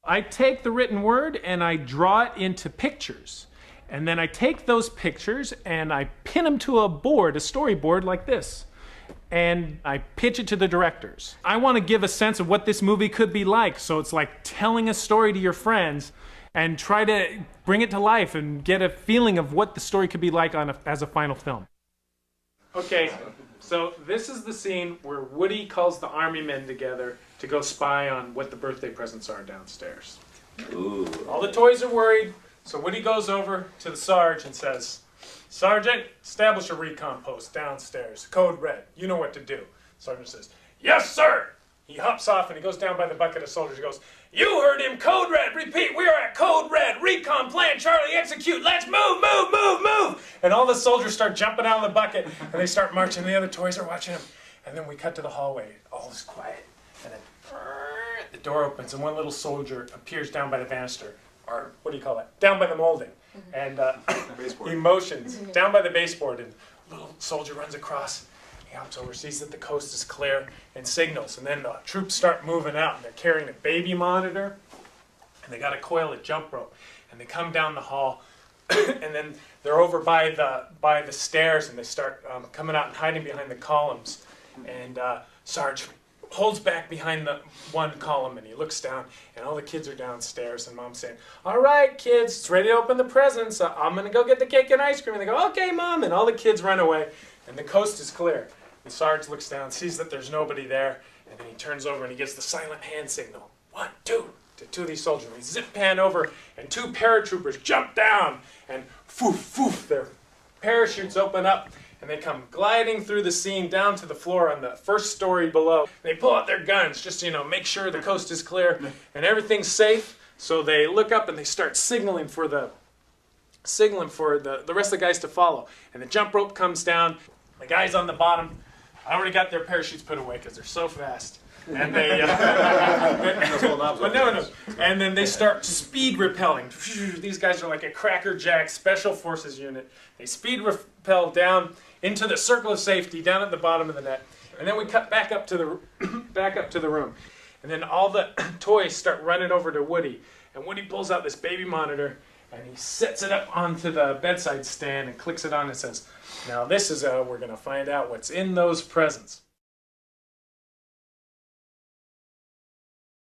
I take the written word and I draw it into pictures. And then I take those pictures and I pin them to a board, a storyboard like this. And I pitch it to the directors. I want to give a sense of what this movie could be like. So it's like telling a story to your friends and try to bring it to life and get a feeling of what the story could be like as a final film. Okay, so this is the scene where Woody calls the army men together to go spy on what the birthday presents are downstairs. Ooh. All the toys are worried. So Woody goes over to the Sarge and says, "Sergeant, establish a recon post downstairs. Code red. You know what to do." Sergeant says, "Yes, sir." He hops off and he goes down by the bucket of soldiers. He goes, "You heard him. Code red. Repeat. We are at code red. Recon plan. Charlie, execute. Let's move, move, move, move." And all the soldiers start jumping out of the bucket and they start marching. The other toys are watching them. And then we cut to the hallway. All is quiet. And then the door opens and one little soldier appears down by the banister. Or what do you call it? Down by the molding. And he motions down by the baseboard, and a little soldier runs across. He hops over, sees that the coast is clear, and signals. And then the troops start moving out, and they're carrying a baby monitor, and they got a coil of jump rope. And they come down the hall, and then they're over by the stairs, and they start coming out and hiding behind the columns. And Sarge holds back behind the one column and he looks down and all the kids are downstairs and Mom's saying, "All right, kids, it's ready to open the presents. I'm going to go get the cake and ice cream." And they go, "Okay, Mom." And all the kids run away and the coast is clear. And Sarge looks down, sees that there's nobody there, and then he turns over and he gets the silent hand signal. 1, 2, to two of these soldiers. We zip pan over and 2 paratroopers jump down and foof, foof, their parachutes open up. And they come gliding through the scene down to the floor on the first story below. They pull out their guns just to, make sure the coast is clear and everything's safe. So they look up and they start signaling for the rest of the guys to follow. And the jump rope comes down. The guys on the bottom, I already got their parachutes put away because they're so fast. And they, but no. And then they start speed rappelling. These guys are like a Cracker Jack Special Forces unit. They speed rappel down into the circle of safety down at the bottom of the net. And then we cut back up to the room. And then all the toys start running over to Woody. And Woody pulls out this baby monitor and he sets it up onto the bedside stand and clicks it on and says, "Now this is how we're going to find out what's in those presents."